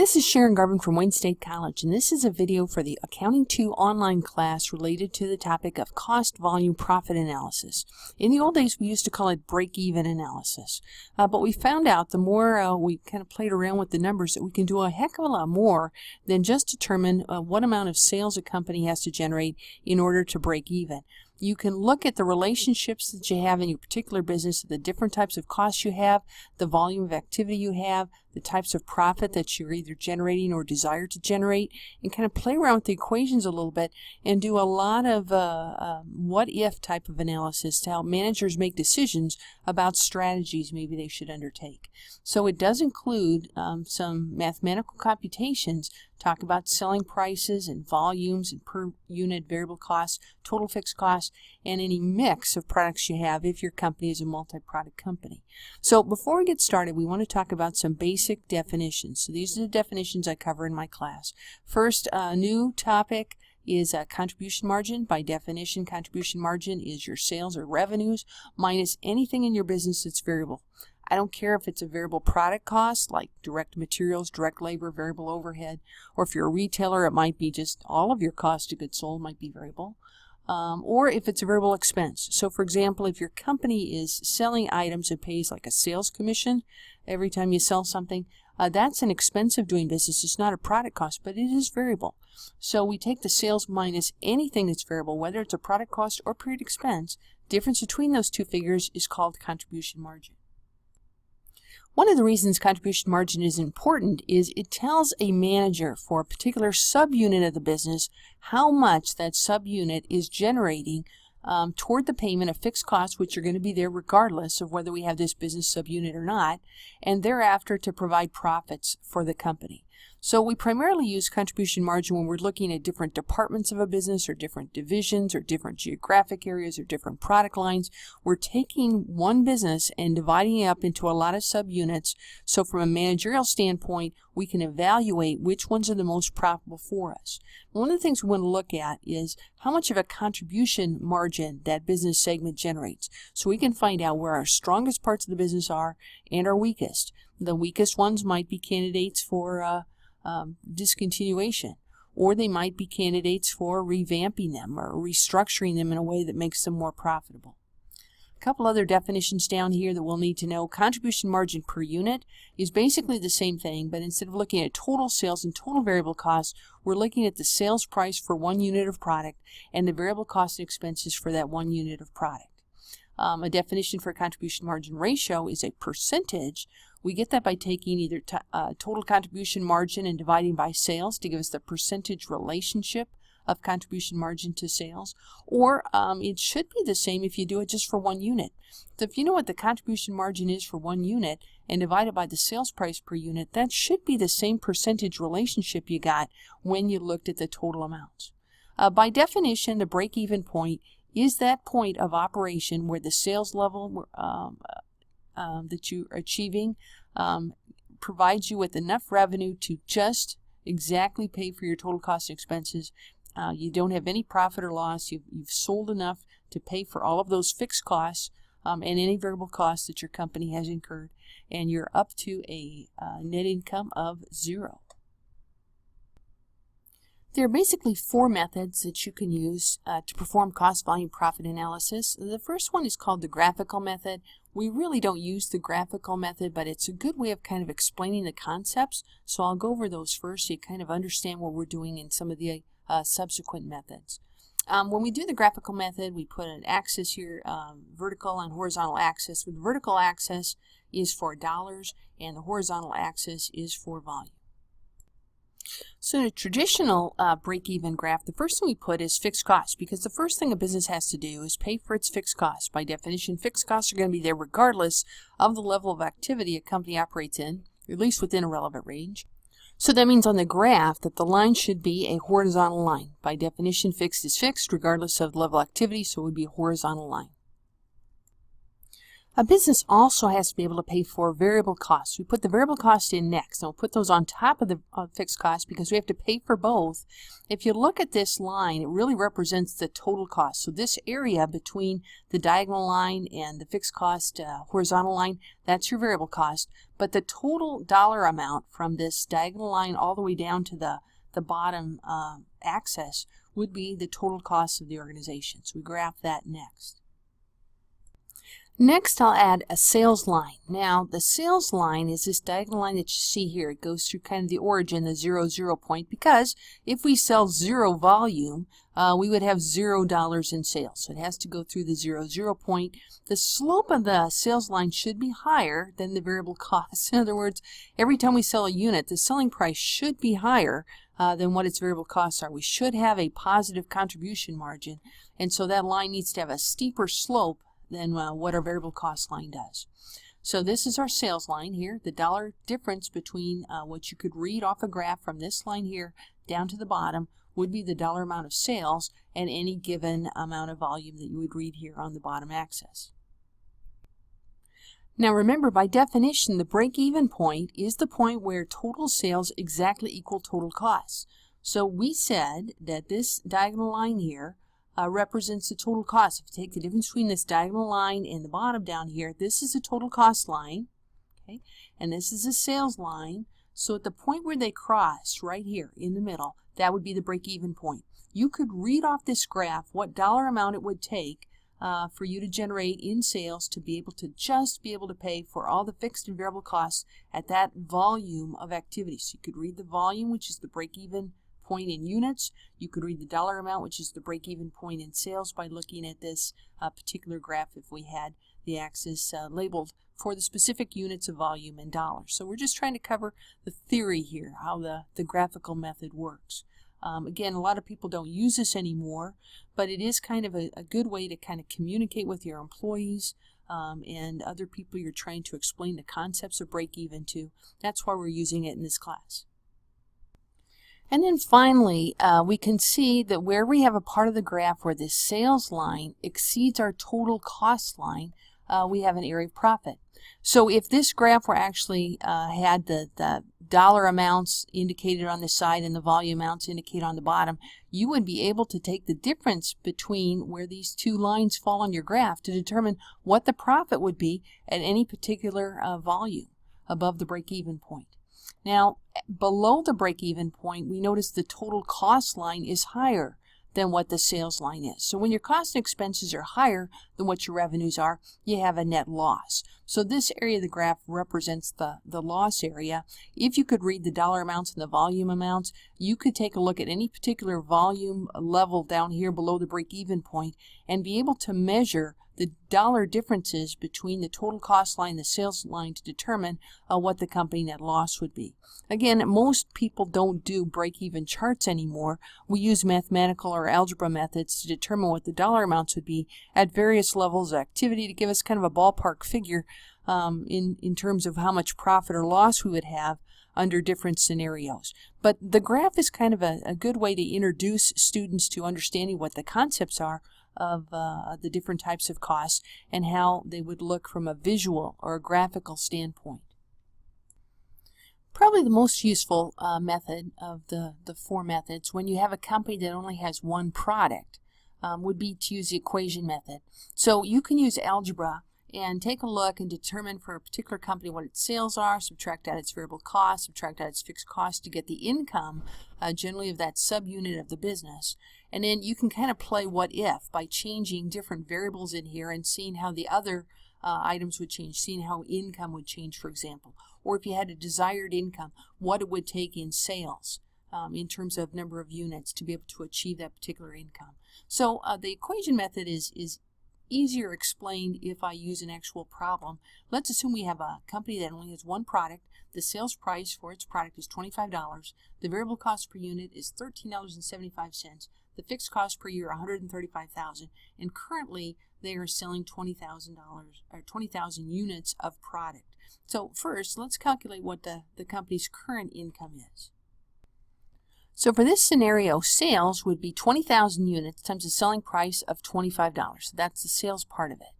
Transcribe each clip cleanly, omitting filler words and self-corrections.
This is Sharon Garvin from Wayne State College, and this is a video for the Accounting 2 online class related to the topic of cost, volume, profit analysis. In the old days, we used to call it break-even analysis, but we found out the more we kind of played around with the numbers that we can do a heck of a lot more than just determine what amount of sales a company has to generate in order to break even. You can look at the relationships that you have in your particular business, the different types of costs you have, the volume of activity you have, the types of profit that you're either generating or desire to generate, and kind of play around with the equations a little bit and do a lot of what-if type of analysis to help managers make decisions about strategies maybe they should undertake. So it does include some mathematical computations, talk about selling prices and volumes and per unit variable costs, total fixed costs, and any mix of products you have if your company is a multi-product company. So before we get started, we want to talk about some basic definitions. So these are the definitions I cover in my class. First, a new topic is contribution margin. By definition, contribution margin is your sales or revenues minus anything in your business that's variable. I don't care if it's a variable product cost like direct materials, direct labor, variable overhead, or if you're a retailer, it might be just all of your cost of goods sold might be variable. Or if it's a variable expense. So for example, if your company is selling items and pays like a sales commission every time you sell something, that's an expense of doing business. It's not a product cost, but it is variable. So we take the sales minus anything that's variable, whether it's a product cost or period expense. Difference between those two figures is called contribution margin. One of the reasons contribution margin is important is it tells a manager for a particular subunit of the business how much that subunit is generating toward the payment of fixed costs, which are going to be there regardless of whether we have this business subunit or not, and thereafter to provide profits for the company. So we primarily use contribution margin when we're looking at different departments of a business or different divisions or different geographic areas or different product lines. We're taking one business and dividing it up into a lot of subunits. So from a managerial standpoint, we can evaluate which ones are the most profitable for us. One of the things we want to look at is how much of a contribution margin that business segment generates. So we can find out where our strongest parts of the business are and our weakest. The weakest ones might be candidates for discontinuation, or they might be candidates for revamping them or restructuring them in a way that makes them more profitable. A couple other definitions down here that we'll need to know. Contribution margin per unit is basically the same thing, but instead of looking at total sales and total variable costs, we're looking at the sales price for one unit of product and the variable costs and expenses for that one unit of product. A definition for contribution margin ratio is a percentage. We get that by taking either total contribution margin and dividing by sales to give us the percentage relationship of contribution margin to sales, or it should be the same if you do it just for one unit. So if you know what the contribution margin is for one unit and divide it by the sales price per unit, that should be the same percentage relationship you got when you looked at the total amounts. By definition, the break-even point is that point of operation where the sales level that you're achieving provides you with enough revenue to just exactly pay for your total cost and expenses. You don't have any profit or loss. You've sold enough to pay for all of those fixed costs and any variable costs that your company has incurred, and you're up to a net income of 0. There are basically 4 methods that you can use to perform cost, volume, profit analysis. The first one is called the graphical method. We really don't use the graphical method, but it's a good way of kind of explaining the concepts. So I'll go over those first so you kind of understand what we're doing in some of the subsequent methods. When we do the graphical method, we put an axis here, vertical and horizontal axis. The vertical axis is for dollars and the horizontal axis is for volume. So in a traditional break-even graph, the first thing we put is fixed costs, because the first thing a business has to do is pay for its fixed costs. By definition, fixed costs are going to be there regardless of the level of activity a company operates in, at least within a relevant range. So that means on the graph that the line should be a horizontal line. By definition, fixed is fixed regardless of the level of activity, so it would be a horizontal line. A business also has to be able to pay for variable costs. We put the variable cost in next, and we'll put those on top of the fixed cost because we have to pay for both. If you look at this line, it really represents the total cost. So this area between the diagonal line and the fixed cost horizontal line, that's your variable cost. But the total dollar amount from this diagonal line all the way down to the bottom axis would be the total cost of the organization. So we graph that next. Next, I'll add a sales line. Now, the sales line is this diagonal line that you see here. It goes through kind of the origin, the 0, 0 point, because if we sell 0 volume, we would have $0 in sales. So it has to go through the 0, 0 point. The slope of the sales line should be higher than the variable cost. In other words, every time we sell a unit, the selling price should be higher than what its variable costs are. We should have a positive contribution margin, and so that line needs to have a steeper slope than what our variable cost line does. So this is our sales line here, the dollar difference between what you could read off a graph from this line here down to the bottom would be the dollar amount of sales and any given amount of volume that you would read here on the bottom axis. Now remember, by definition, the break-even point is the point where total sales exactly equal total costs. So we said that this diagonal line here represents the total cost. If you take the difference between this diagonal line and the bottom down here, this is a total cost line, okay, and this is a sales line. So at the point where they cross, right here in the middle, that would be the break-even point. You could read off this graph what dollar amount it would take for you to generate in sales to be able to just be able to pay for all the fixed and variable costs at that volume of activity. So you could read the volume, which is the break-even point in units. You could read the dollar amount, which is the break-even point in sales, by looking at this particular graph if we had the axis labeled for the specific units of volume in dollars. So we're just trying to cover the theory here, how the graphical method works. Again, a lot of people don't use this anymore, but it is kind of a good way to kind of communicate with your employees and other people you're trying to explain the concepts of break-even to. That's why we're using it in this class. And then finally, we can see that where we have a part of the graph where this sales line exceeds our total cost line, we have an area of profit. So if this graph were actually had the dollar amounts indicated on the side and the volume amounts indicated on the bottom, you would be able to take the difference between where these two lines fall on your graph to determine what the profit would be at any particular volume above the break-even point. Now, below the break-even point, we notice the total cost line is higher than what the sales line is. So when your costs and expenses are higher than what your revenues are, you have a net loss. So this area of the graph represents the loss area. If you could read the dollar amounts and the volume amounts, you could take a look at any particular volume level down here below the break-even point and be able to measure the dollar differences between the total cost line and the sales line to determine what the company net loss would be. Again, most people don't do break-even charts anymore. We use mathematical or algebra methods to determine what the dollar amounts would be at various levels of activity to give us kind of a ballpark figure in terms of how much profit or loss we would have under different scenarios. But the graph is kind of a good way to introduce students to understanding what the concepts are of the different types of costs and how they would look from a visual or a graphical standpoint. Probably the most useful method of the four methods when you have a company that only has one product would be to use the equation method. So you can use algebra and take a look and determine for a particular company what its sales are, subtract out its variable cost, subtract out its fixed cost to get the income generally of that subunit of the business. And then you can kind of play what if by changing different variables in here and seeing how the other items would change, seeing how income would change, for example. Or if you had a desired income, what it would take in sales in terms of number of units to be able to achieve that particular income. So the equation method is easier explained if I use an actual problem. Let's assume we have a company that only has one product. The sales price for its product is $25. The variable cost per unit is $13.75. The fixed cost per year $135,000, and currently they are selling $20,000 or 20,000 units of product. So first, let's calculate what the company's current income is. So for this scenario, sales would be 20,000 units times the selling price of $25. That's the sales part of it.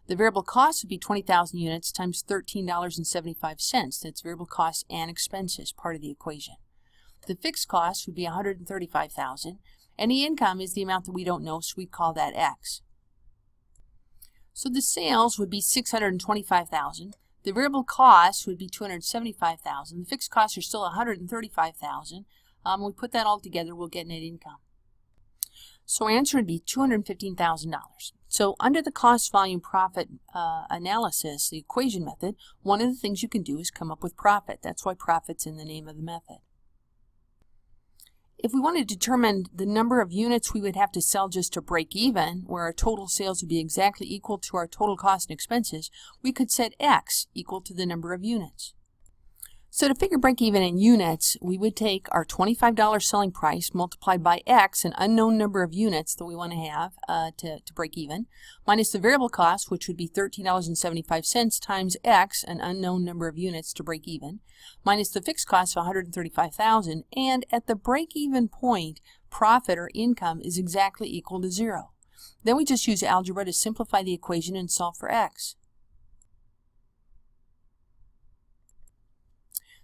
The variable cost would be 20,000 units times $13.75. That's variable costs and expenses, part of the equation. The fixed cost would be 135,000, and the income is the amount that we don't know, so we call that X. So the sales would be 625,000. The variable cost would be 275,000. The fixed costs are still 135,000. We put that all together, we'll get net income. So our answer would be $215,000. So under the cost volume profit analysis, the equation method, one of the things you can do is come up with profit. That's why profit's in the name of the method. If we want to determine the number of units we would have to sell just to break even, where our total sales would be exactly equal to our total cost and expenses, we could set X equal to the number of units. So to figure break even in units, we would take our $25 selling price multiplied by X, an unknown number of units that we want to have to break even, minus the variable cost, which would be $13.75 times X, an unknown number of units to break even, minus the fixed cost of $135,000, and at the break even point, profit or income is exactly equal to 0. Then we just use algebra to simplify the equation and solve for X.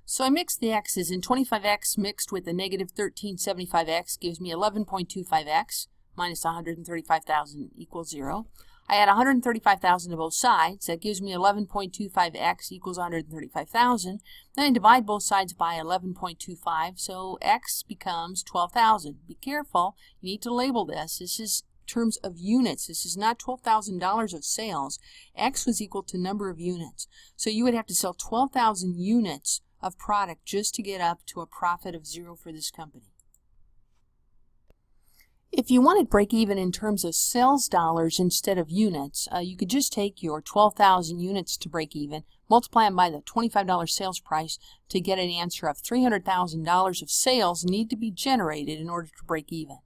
So I mixed the x's, and 25x mixed with the negative 1375x gives me 11.25x minus 135,000 equals 0. I add 135,000 to both sides. That gives me 11.25x equals 135,000. Then I divide both sides by 11.25, so x becomes 12,000. Be careful, you need to label this. This is terms of units. This is not $12,000 of sales. X was equal to number of units. So you would have to sell 12,000 units of product just to get up to a profit of 0 for this company. If you wanted break even in terms of sales dollars instead of units, you could just take your 12,000 units to break even, multiply them by the $25 sales price to get an answer of $300,000 of sales need to be generated in order to break even.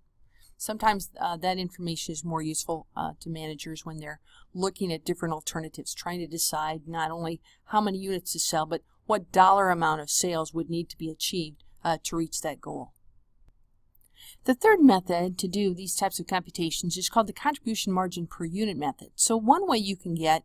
Sometimes that information is more useful to managers when they're looking at different alternatives, trying to decide not only how many units to sell, but what dollar amount of sales would need to be achieved to reach that goal. The third method to do these types of computations is called the contribution margin per unit method. So one way you can get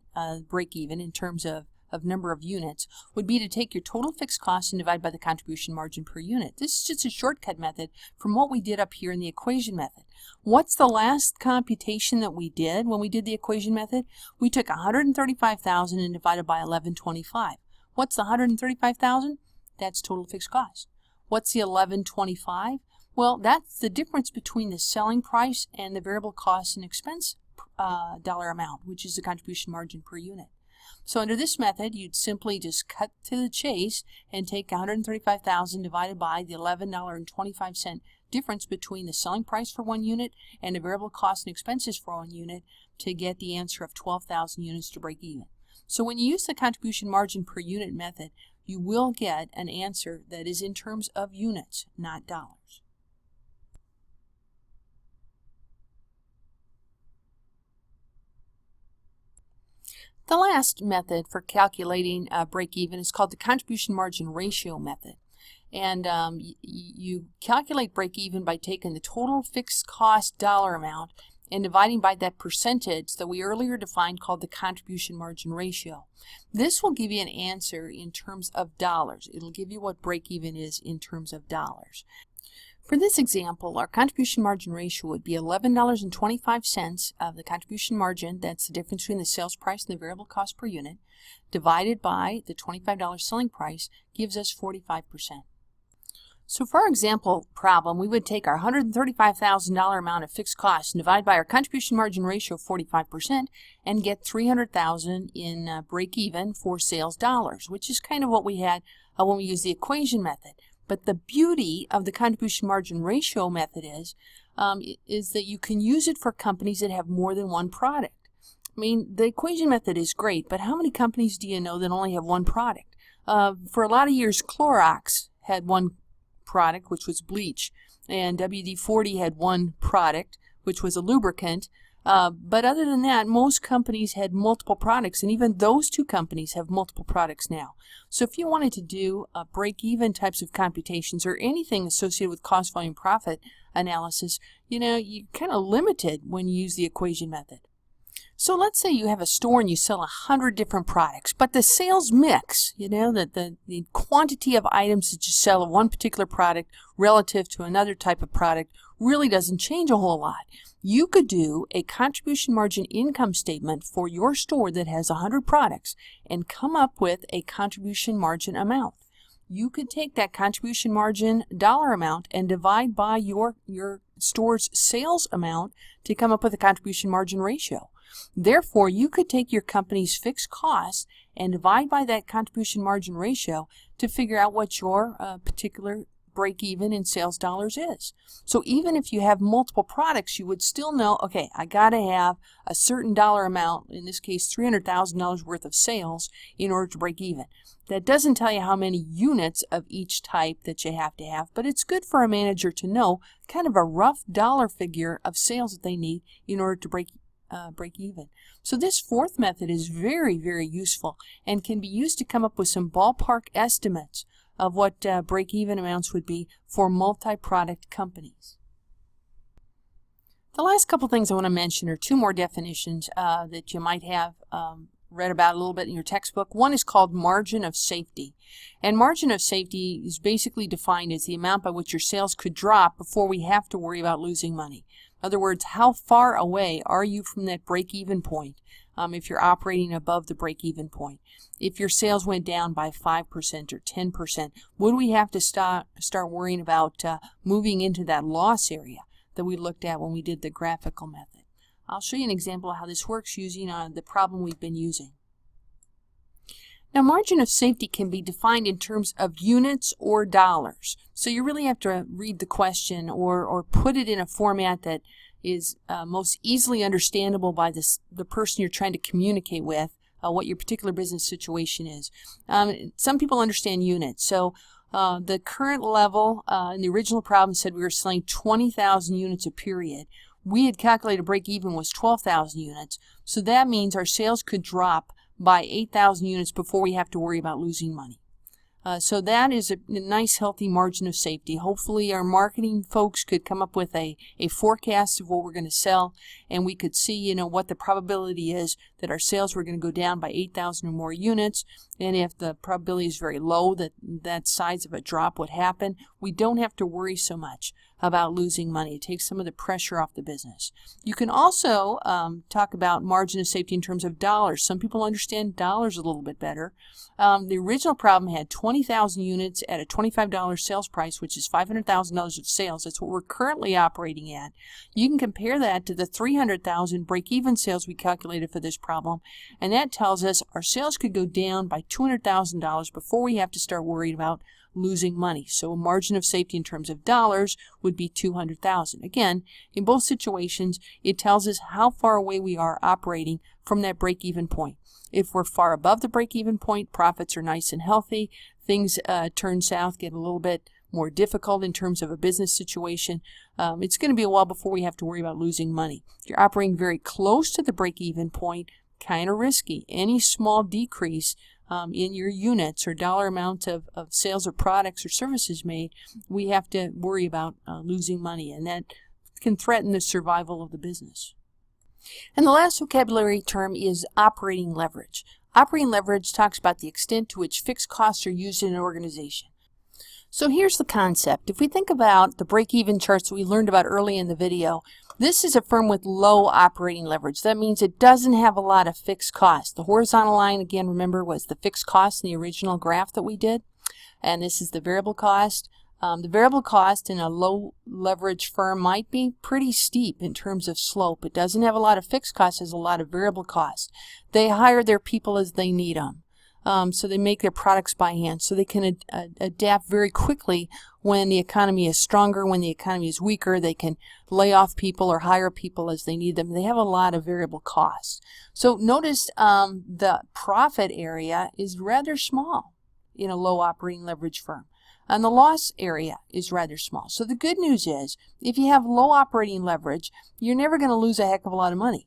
break even in terms of number of units would be to take your total fixed cost and divide by the contribution margin per unit. This is just a shortcut method from what we did up here in the equation method. What's the last computation that we did when we did the equation method? We took 135,000 and divided by 1125. What's the 135,000? That's total fixed cost. What's the 1125? Well, that's the difference between the selling price and the variable cost and expense dollar amount, which is the contribution margin per unit. So under this method, you'd simply just cut to the chase and take 135,000 divided by the $11.25 difference between the selling price for 1 unit and the variable cost and expenses for 1 unit to get the answer of 12,000 units to break even. So when you use the contribution margin per unit method, you will get an answer that is in terms of units, not dollars. The last method for calculating break-even is called the contribution margin ratio method. And you calculate break-even by taking the total fixed cost dollar amount and dividing by that percentage that we earlier defined called the contribution margin ratio. This will give you an answer in terms of dollars. It'll give you what break-even is in terms of dollars. For this example, our contribution margin ratio would be $11.25 of the contribution margin, that's the difference between the sales price and the variable cost per unit, divided by the $25 selling price, gives us 45%. So for our example problem, we would take our $135,000 amount of fixed costs and divide by our contribution margin ratio of 45% and get $300,000 in break-even for sales dollars, which is kind of what we had when we used the equation method. But the beauty of the contribution margin ratio method is that you can use it for companies that have more than one product. I mean, the equation method is great, but how many companies do you know that only have one product? For a lot of years, Clorox had one product, which was bleach, and WD-40 had one product, which was a lubricant. But other than that, most companies had multiple products, and even those two companies have multiple products now. So if you wanted to do break-even types of computations or anything associated with cost volume profit analysis, you're kind of limited when you use the equation method. So let's say you have a store and you sell 100 different products, but the sales mix, the quantity of items that you sell of one particular product relative to another type of product really doesn't change a whole lot. You could do a contribution margin income statement for your store that has 100 products and come up with a contribution margin amount. You could take that contribution margin dollar amount and divide by your store's sales amount to come up with a contribution margin ratio. Therefore, you could take your company's fixed costs and divide by that contribution margin ratio to figure out what your particular break-even in sales dollars is. So even if you have multiple products, you would still know, okay, I got to have a certain dollar amount, in this case $300,000 worth of sales, in order to break even. That doesn't tell you how many units of each type that you have to have, but it's good for a manager to know kind of a rough dollar figure of sales that they need in order to break even. So this fourth method is very, very useful and can be used to come up with some ballpark estimates of what break-even amounts would be for multi-product companies. The last couple things I want to mention are two more definitions that you might have read about a little bit in your textbook. One is called margin of safety. And margin of safety is basically defined as the amount by which your sales could drop before we have to worry about losing money. In other words, how far away are you from that break-even point if you're operating above the break-even point? If your sales went down by 5% or 10%, would we have to start worrying about moving into that loss area that we looked at when we did the graphical method? I'll show you an example of how this works using the problem we've been using. Now, margin of safety can be defined in terms of units or dollars. So you really have to read the question or put it in a format that is most easily understandable by the person you're trying to communicate with, what your particular business situation is. Some people understand units. So the current level in the original problem said we were selling 20,000 units a period. We had calculated break-even was 12,000 units. So that means our sales could drop by 8,000 units before we have to worry about losing money. So that is a nice, healthy margin of safety. Hopefully our marketing folks could come up with a forecast of what we're going to sell, and we could see, what the probability is that our sales were going to go down by 8,000 or more units. And if the probability is very low that size of a drop would happen, we don't have to worry so much about losing money. It takes some of the pressure off the business. You can also talk about margin of safety in terms of dollars. Some people understand dollars a little bit better. The original problem had 20,000 units at a $25 sales price, which is $500,000 of sales. That's what we're currently operating at. You can compare that to the 300,000 break-even sales we calculated for this problem, and that tells us our sales could go down by $200,000 before we have to start worrying about losing money. So a margin of safety in terms of dollars would be 200,000. Again, in both situations, it tells us how far away we are operating from that break-even point. If we're far above the break-even point, profits are nice and healthy. Things turn south, get a little bit more difficult in terms of a business situation. It's going to be a while before we have to worry about losing money. If you're operating very close to the break-even point, kind of risky. Any small decrease in your units or dollar amount of sales of products or services made, we have to worry about losing money, and that can threaten the survival of the business. And the last vocabulary term is operating leverage. Operating leverage talks about the extent to which fixed costs are used in an organization. So here's the concept. If we think about the break-even charts that we learned about early in the video, this is a firm with low operating leverage. That means it doesn't have a lot of fixed costs. The horizontal line, again, remember, was the fixed cost in the original graph that we did. And this is the variable cost. The variable cost in a low leverage firm might be pretty steep in terms of slope. It doesn't have a lot of fixed costs, it has a lot of variable costs. They hire their people as they need them. So they make their products by hand, so they can adapt very quickly when the economy is stronger, when the economy is weaker. They can lay off people or hire people as they need them. They have a lot of variable costs. So notice the profit area is rather small in a low operating leverage firm. And the loss area is rather small. So the good news is, if you have low operating leverage, you're never going to lose a heck of a lot of money.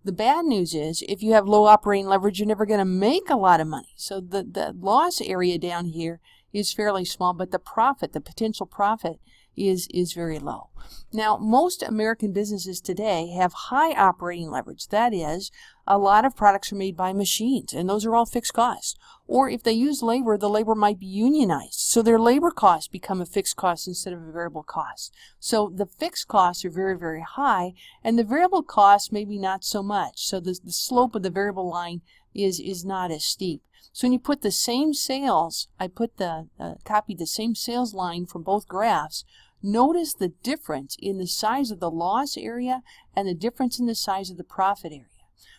The bad news is, if you have low operating leverage, you're never going to make a lot of money. So the loss area down here is fairly small, but the profit, the potential profit, is very low. Now, most American businesses today have high operating leverage. That is, a lot of products are made by machines, and those are all fixed costs. Or if they use labor, the labor might be unionized. So their labor costs become a fixed cost instead of a variable cost. So the fixed costs are very, very high, and the variable costs maybe not so much. So the slope of the variable line is not as steep. So when you put the same sales, I copied the same sales line from both graphs. Notice the difference in the size of the loss area and the difference in the size of the profit area.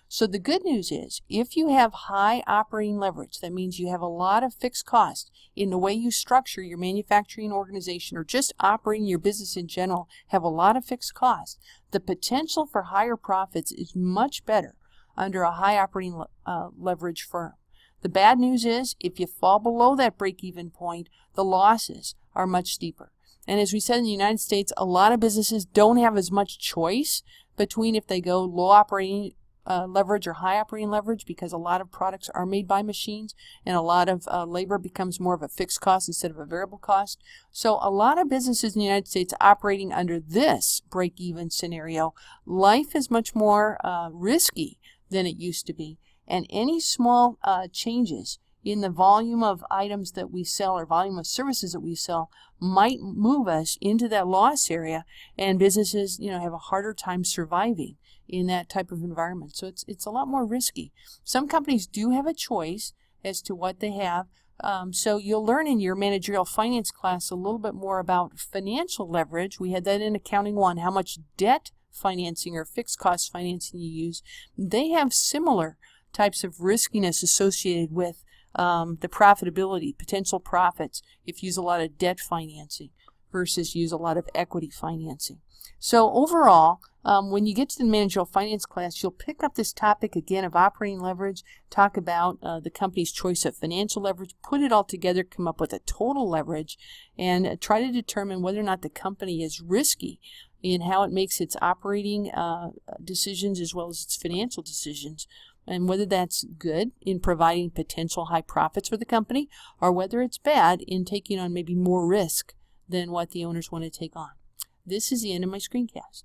So the good news is, if you have high operating leverage, that means you have a lot of fixed costs in the way you structure your manufacturing organization or just operating your business in general, have a lot of fixed costs. The potential for higher profits is much better under a high operating leverage firm. The bad news is, if you fall below that break-even point, the losses are much steeper. And as we said in the United States, a lot of businesses don't have as much choice between if they go low operating leverage or high operating leverage, because a lot of products are made by machines and a lot of labor becomes more of a fixed cost instead of a variable cost. So a lot of businesses in the United States operating under this break-even scenario, life is much more risky than it used to be. And any small changes in the volume of items that we sell or volume of services that we sell might move us into that loss area, and businesses, have a harder time surviving in that type of environment. So it's a lot more risky. Some companies do have a choice as to what they have. So you'll learn in your managerial finance class a little bit more about financial leverage. We had that in Accounting 1, how much debt financing or fixed cost financing you use. They have similar types of riskiness associated with the profitability, potential profits, if you use a lot of debt financing versus use a lot of equity financing. So overall, when you get to the managerial finance class, you'll pick up this topic again of operating leverage, talk about the company's choice of financial leverage, put it all together, come up with a total leverage, and try to determine whether or not the company is risky in how it makes its operating decisions as well as its financial decisions, and whether that's good in providing potential high profits for the company, or whether it's bad in taking on maybe more risk than what the owners want to take on. This is the end of my screencast.